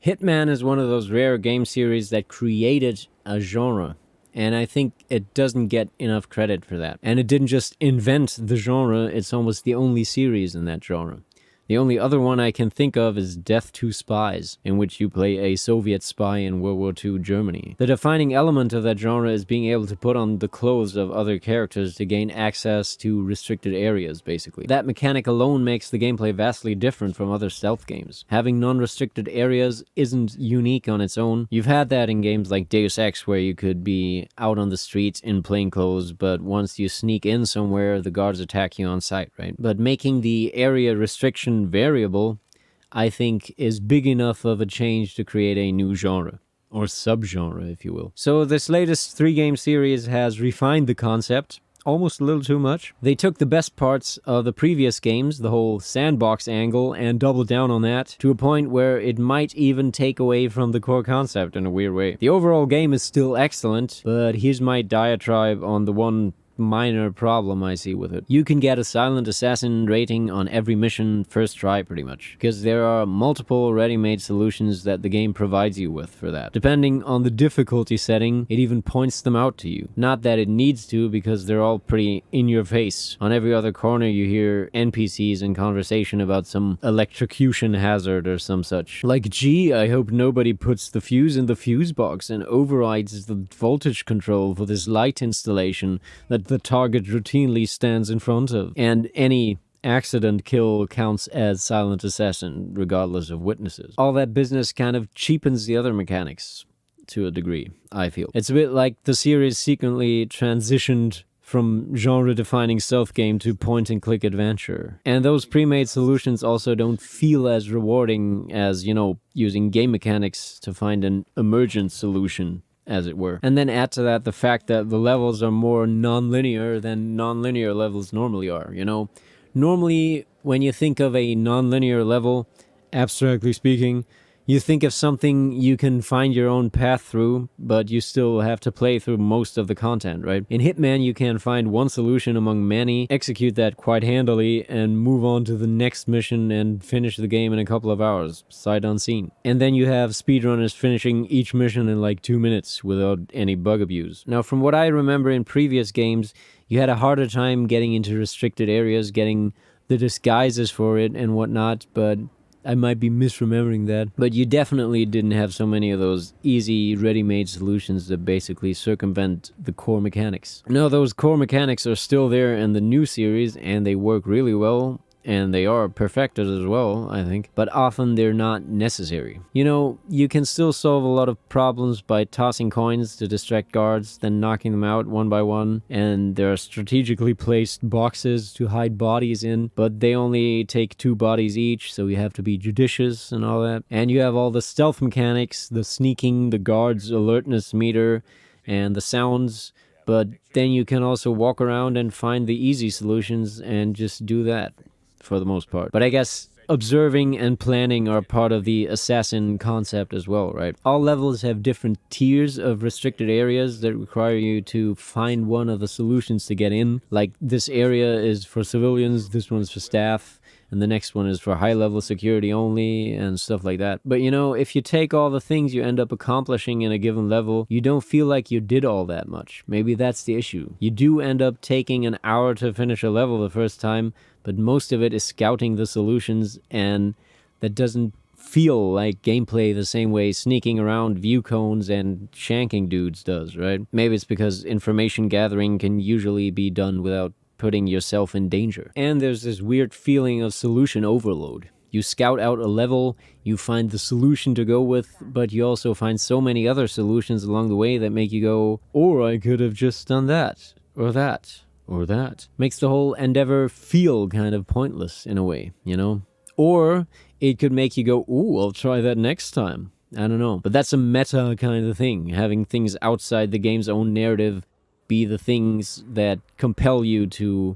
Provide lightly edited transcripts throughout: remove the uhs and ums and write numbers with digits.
Hitman is one of those rare game series that created a genre. And I think it doesn't get enough credit for that. And it didn't just invent the genre, it's almost the only series in that genre. The only other one I can think of is Death to Spies, in which you play a Soviet spy in World War II Germany. The defining element of that genre is being able to put on the clothes of other characters to gain access to restricted areas, basically. That mechanic alone makes the gameplay vastly different from other stealth games. Having non-restricted areas isn't unique on its own. You've had that in games like Deus Ex, where you could be out on the streets in plain clothes, but once you sneak in somewhere, the guards attack you on sight, right? But making the area restriction variable, I think, is big enough of a change to create a new genre, or subgenre, if you will. So this latest 3-game series has refined the concept, almost a little too much. They took the best parts of the previous games, the whole sandbox angle, and doubled down on that to a point where it might even take away from the core concept in a weird way. The overall game is still excellent, but here's my diatribe on the one minor problem I see with it. You can get a silent assassin rating on every mission first try, pretty much, because there are multiple ready-made solutions that the game provides you with for that. Depending on the difficulty setting, it even points them out to you. Not that it needs to, because they're all pretty in your face. On every other corner you hear NPCs in conversation about some electrocution hazard or some such. Like, gee, I hope nobody puts the fuse in the fuse box and overrides the voltage control for this light installation that the target routinely stands in front of. And any accident kill counts as silent assassin, regardless of witnesses. All that business kind of cheapens the other mechanics to a degree, I feel. It's a bit like the series secretly transitioned from genre-defining stealth game to point-and-click adventure. And those pre-made solutions also don't feel as rewarding as, using game mechanics to find an emergent solution, as it were. And then add to that the fact that the levels are more non-linear than non-linear levels normally are, Normally, when you think of a non-linear level, abstractly speaking, you think of something you can find your own path through, but you still have to play through most of the content, right? In Hitman, you can find one solution among many, execute that quite handily, and move on to the next mission and finish the game in a couple of hours, sight unseen. And then you have speedrunners finishing each mission in like 2 minutes without any bug abuse. Now, from what I remember in previous games, you had a harder time getting into restricted areas, getting the disguises for it and whatnot, but I might be misremembering that, but you definitely didn't have so many of those easy, ready-made solutions that basically circumvent the core mechanics. No, those core mechanics are still there in the new series, and they work really well, and they are perfected as well, I think, but often they're not necessary. You can still solve a lot of problems by tossing coins to distract guards, then knocking them out one by one, and there are strategically placed boxes to hide bodies in, but they only take 2 bodies each, so you have to be judicious and all that. And you have all the stealth mechanics, the sneaking, the guard's alertness meter, and the sounds, but then you can also walk around and find the easy solutions and just do that, for the most part. But I guess observing and planning are part of the assassin concept as well, right? All levels have different tiers of restricted areas that require you to find one of the solutions to get in. Like, this area is for civilians, this one's for staff, and the next one is for high-level security only, and stuff like that. But if you take all the things you end up accomplishing in a given level, you don't feel like you did all that much. Maybe that's the issue. You do end up taking an hour to finish a level the first time, but most of it is scouting the solutions, and that doesn't feel like gameplay the same way sneaking around view cones and shanking dudes does, right? Maybe it's because information gathering can usually be done without putting yourself in danger. And there's this weird feeling of solution overload. You scout out a level, you find the solution to go with, but you also find so many other solutions along the way that make you go, or I could have just done that, or that, or that. Makes the whole endeavor feel kind of pointless in a way, Or it could make you go, ooh, I'll try that next time. I don't know. But that's a meta kind of thing, having things outside the game's own narrative be the things that compel you to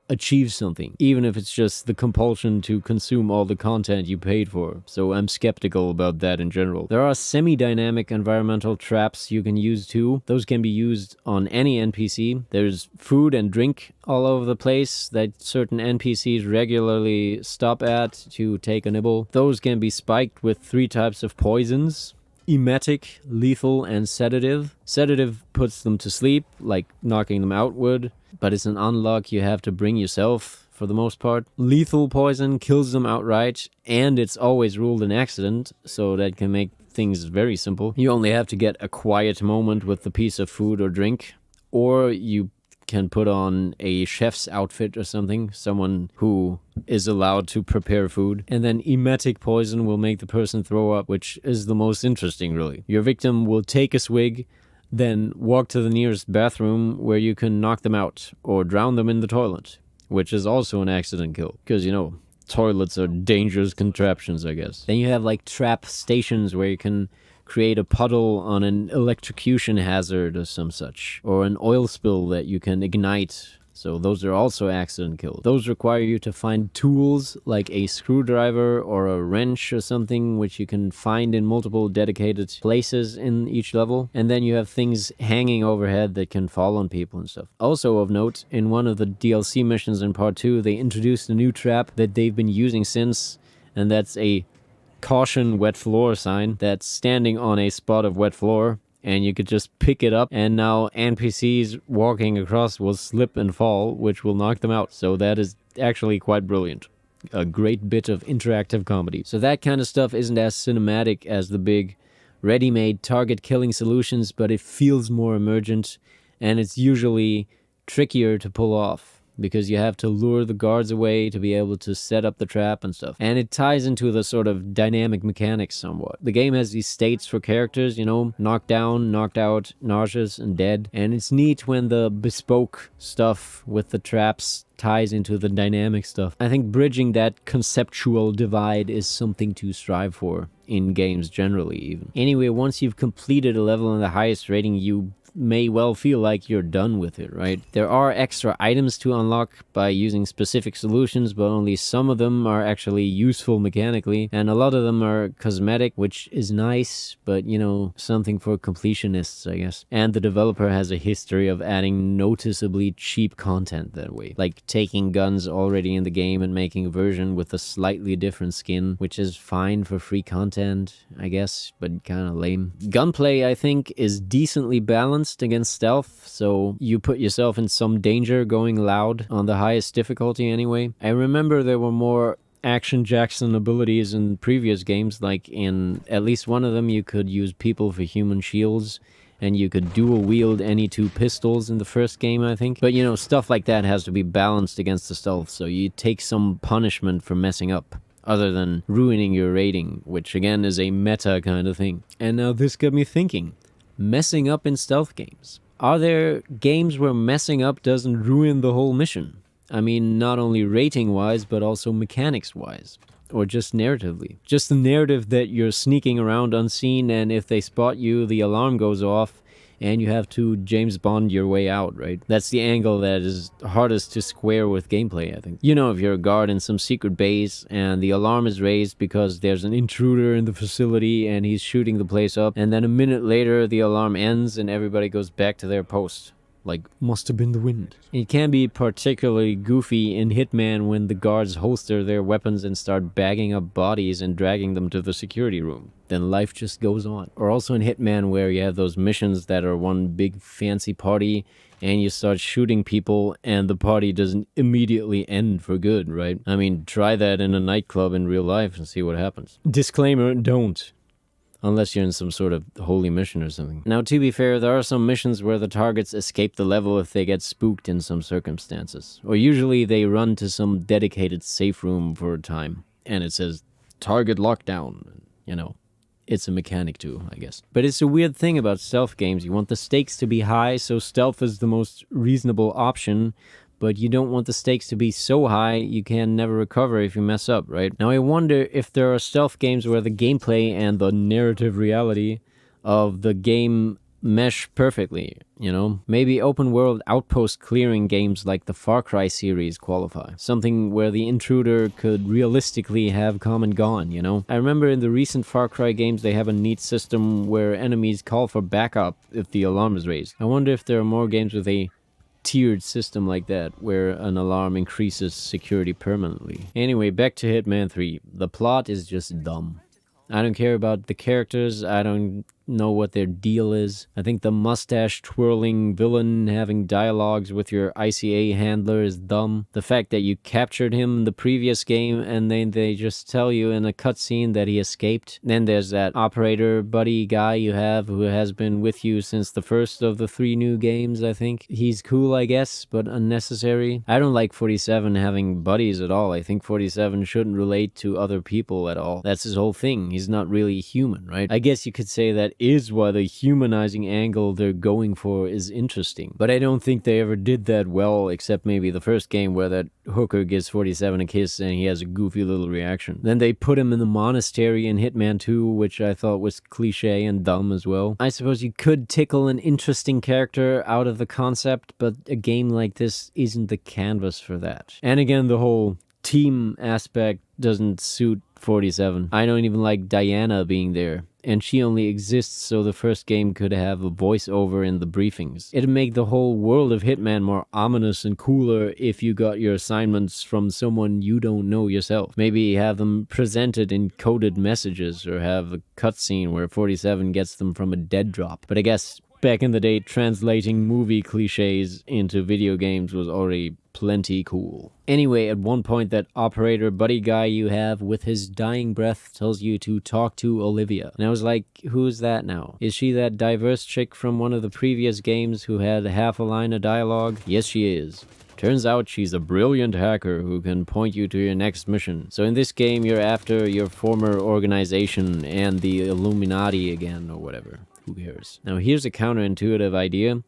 achieve something, even if it's just the compulsion to consume all the content you paid for. So I'm skeptical about that in general. There are semi-dynamic environmental traps you can use too. Those can be used on any NPC. There's food and drink all over the place that certain NPCs regularly stop at to take a nibble. Those can be spiked with 3 types of poisons: emetic, lethal, and sedative. Sedative puts them to sleep, like knocking them outward, but it's an unlock you have to bring yourself for the most part. Lethal poison kills them outright, and it's always ruled an accident, so that can make things very simple. You only have to get a quiet moment with the piece of food or drink, or you can put on a chef's outfit or something, someone who is allowed to prepare food. And then emetic poison will make the person throw up, which is the most interesting, really. Your victim will take a swig, then walk to the nearest bathroom where you can knock them out or drown them in the toilet, which is also an accident kill, because, you know, toilets are dangerous contraptions, I guess. Then you have like trap stations where you can create a puddle on an electrocution hazard or some such, or an oil spill that you can ignite. So those are also accident kills. Those require you to find tools like a screwdriver or a wrench or something, which you can find in multiple dedicated places in each level. And then you have things hanging overhead that can fall on people and stuff. Also of note, in one of the DLC missions in part 2, they introduced a new trap that they've been using since, and that's a caution wet floor sign that's standing on a spot of wet floor, and you could just pick it up, and now NPCs walking across will slip and fall, which will knock them out. So that is actually quite brilliant. A great bit of interactive comedy. So that kind of stuff isn't as cinematic as the big ready-made target killing solutions, but it feels more emergent, and it's usually trickier to pull off, because you have to lure the guards away to be able to set up the trap and stuff. And it ties into the sort of dynamic mechanics somewhat. The game has these states for characters, you know, knocked down, knocked out, nauseous, and dead. And it's neat when the bespoke stuff with the traps ties into the dynamic stuff. I think bridging that conceptual divide is something to strive for in games generally, even. Anyway, once you've completed a level in the highest rating, you may well feel like you're done with it, right? There are extra items to unlock by using specific solutions, but only some of them are actually useful mechanically, and a lot of them are cosmetic, which is nice, but, you know, something for completionists, I guess. And the developer has a history of adding noticeably cheap content that way, like taking guns already in the game and making a version with a slightly different skin, which is fine for free content, I guess, but kind of lame. Gunplay, I think, is decently balanced against stealth, so you put yourself in some danger going loud on the highest difficulty anyway. I remember there were more Action Jackson abilities in previous games, like in at least one of them you could use people for human shields, and you could dual wield any 2 pistols in the first game, I think. But, you know, stuff like that has to be balanced against the stealth, so you take some punishment for messing up, other than ruining your rating, which again is a meta kind of thing. And now this got me thinking. Messing up in stealth games. Are there games where messing up doesn't ruin the whole mission? I mean, not only rating-wise, but also mechanics-wise. Or just narratively. Just the narrative that you're sneaking around unseen, and if they spot you, the alarm goes off, and you have to James Bond your way out, right? That's the angle that is hardest to square with gameplay, I think. You know, if you're a guard in some secret base and the alarm is raised because there's an intruder in the facility and he's shooting the place up, and then a minute later the alarm ends and everybody goes back to their post. Like, must have been the wind. It can be particularly goofy in Hitman when the guards holster their weapons and start bagging up bodies and dragging them to the security room. Then life just goes on. Or also in Hitman where you have those missions that are one big fancy party and you start shooting people and the party doesn't immediately end for good, right? I mean, try that in a nightclub in real life and see what happens. Disclaimer, don't. Unless you're in some sort of holy mission or something. Now, to be fair, there are some missions where the targets escape the level if they get spooked in some circumstances. Or usually they run to some dedicated safe room for a time, and it says, target lockdown. You know, it's a mechanic too, I guess. But it's a weird thing about stealth games. You want the stakes to be high, so stealth is the most reasonable option, but you don't want the stakes to be so high you can never recover if you mess up, right? Now I wonder if there are stealth games where the gameplay and the narrative reality of the game mesh perfectly. you know? Maybe open world outpost clearing games like the Far Cry series qualify. Something where the intruder could realistically have come and gone, you know? I remember in the recent Far Cry games they have a neat system where enemies call for backup if the alarm is raised. I wonder if there are more games with a tiered system like that, where an alarm increases security permanently. Anyway, back to Hitman 3. The plot is just dumb. I don't care about the characters, I don't know what their deal is. I think the mustache-twirling villain having dialogues with your ICA handler is dumb. The fact that you captured him in the previous game and then they just tell you in a cutscene that he escaped. Then there's that operator buddy guy you have who has been with you since the first of the 3 new games, I think. He's cool, I guess, but unnecessary. I don't like 47 having buddies at all. I think 47 shouldn't relate to other people at all. That's his whole thing. He's not really human, right? I guess you could say that is why the humanizing angle they're going for is interesting. But I don't think they ever did that well, except maybe the first game where that hooker gives 47 a kiss and he has a goofy little reaction. Then they put him in the monastery in Hitman 2, which I thought was cliche and dumb as well. I suppose you could tickle an interesting character out of the concept, but a game like this isn't the canvas for that. And again, the whole team aspect doesn't suit 47. I don't even like Diana being there, and she only exists so the first game could have a voiceover in the briefings. It'd make the whole world of Hitman more ominous and cooler if you got your assignments from someone you don't know yourself. Maybe have them presented in coded messages, or have a cutscene where 47 gets them from a dead drop. But I guess back in the day, translating movie cliches into video games was already plenty cool. Anyway, at one point, that operator buddy guy you have with his dying breath tells you to talk to Olivia. And I was like, who's that now? Is she that diverse chick from one of the previous games who had half a line of dialogue? Yes, she is. Turns out she's a brilliant hacker who can point you to your next mission. So in this game, you're after your former organization and the Illuminati again, or whatever. Who cares? Now here's a counterintuitive idea.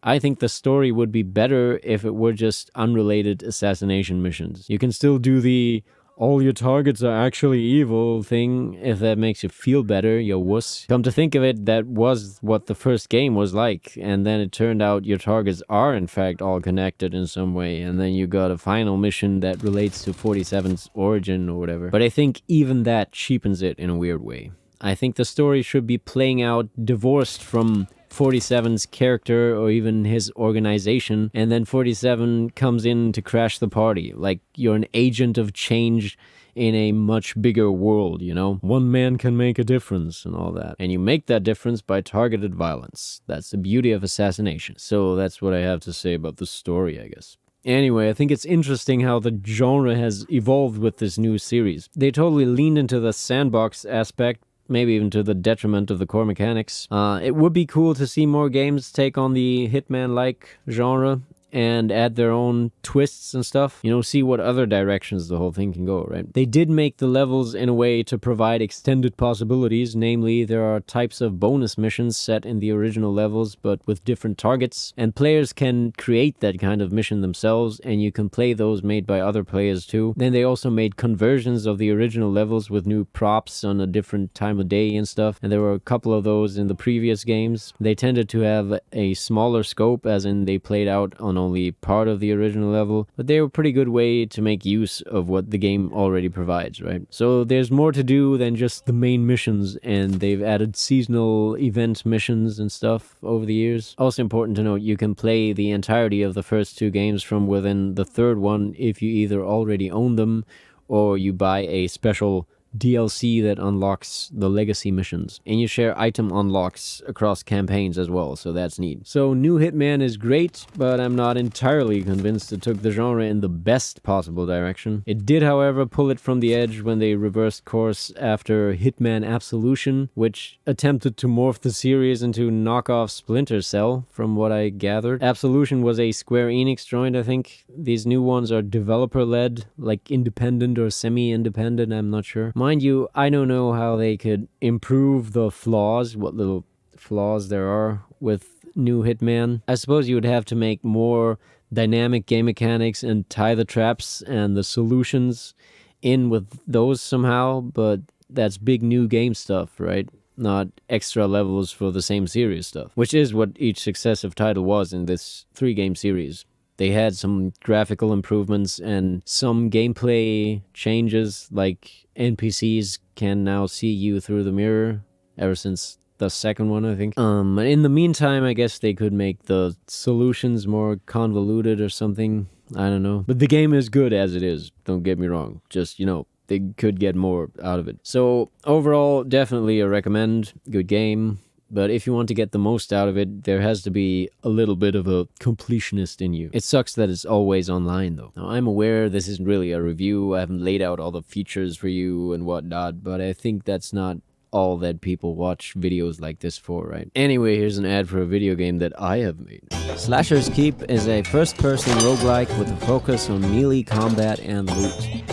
I think the story would be better if it were just unrelated assassination missions. You can still do the all your targets are actually evil thing if that makes you feel better, you wuss. Come to think of it, that was what the first game was like, and then it turned out your targets are in fact all connected in some way, and then you got a final mission that relates to 47's origin or whatever. But I think even that cheapens it in a weird way. I think the story should be playing out divorced from 47's character or even his organization, and then 47 comes in to crash the party. Like you're an agent of change in a much bigger world, you know? One man can make a difference and all that. And you make that difference by targeted violence. That's the beauty of assassination. So that's what I have to say about the story, I guess. Anyway, I think it's interesting how the genre has evolved with this new series. They totally leaned into the sandbox aspect, maybe even to the detriment of the core mechanics. It would be cool to see more games take on the Hitman-like genre and add their own twists and stuff. You know, see what other directions the whole thing can go, right? They did make the levels in a way to provide extended possibilities, namely there are types of bonus missions set in the original levels but with different targets, and players can create that kind of mission themselves, and you can play those made by other players too. Then they also made conversions of the original levels with new props on a different time of day and stuff, and there were a couple of those in the previous games. They tended to have a smaller scope, as in they played out on only part of the original level, but they were a pretty good way to make use of what the game already provides, right? So there's more to do than just the main missions, and they've added seasonal event missions and stuff over the years. Also important to note, you can play the entirety of the first 2 games from within the third one if you either already own them or you buy a special DLC that unlocks the legacy missions. And you share item unlocks across campaigns as well, so that's neat. So New Hitman is great, but I'm not entirely convinced it took the genre in the best possible direction. It did, however, pull it from the edge when they reversed course after Hitman Absolution, which attempted to morph the series into knockoff Splinter Cell, from what I gathered. Absolution was a Square Enix joint, I think. These new ones are developer-led, like independent or semi-independent, I'm not sure. Mind you, I don't know how they could improve the flaws, what little flaws there are with New Hitman. I suppose you would have to make more dynamic game mechanics and tie the traps and the solutions in with those somehow, but that's big new game stuff, right? not extra levels for the same series stuff, which is what each successive title was in this 3-game series. They had some graphical improvements and some gameplay changes, like NPCs can now see you through the mirror ever since the second one, I think. In the meantime, I guess they could make the solutions more convoluted or something. I don't know. But the game is good as it is, don't get me wrong. Just, they could get more out of it. So overall, definitely a recommend. Good game. But if you want to get the most out of it, there has to be a little bit of a completionist in you. It sucks that it's always online, though. Now, I'm aware this isn't really a review. I haven't laid out all the features for you and whatnot, but I think that's not all that people watch videos like this for, right? Anyway, here's an ad for a video game that I have made. Slasher's Keep is a first-person roguelike with a focus on melee combat and loot.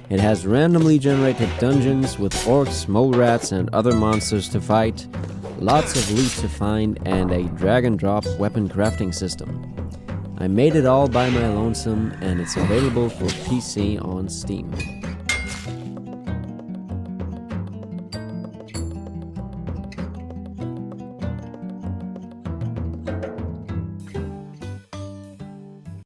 It has randomly generated dungeons with orcs, mole rats, and other monsters to fight, lots of loot to find, and a drag-and-drop weapon crafting system. I made it all by my lonesome, and it's available for PC on Steam.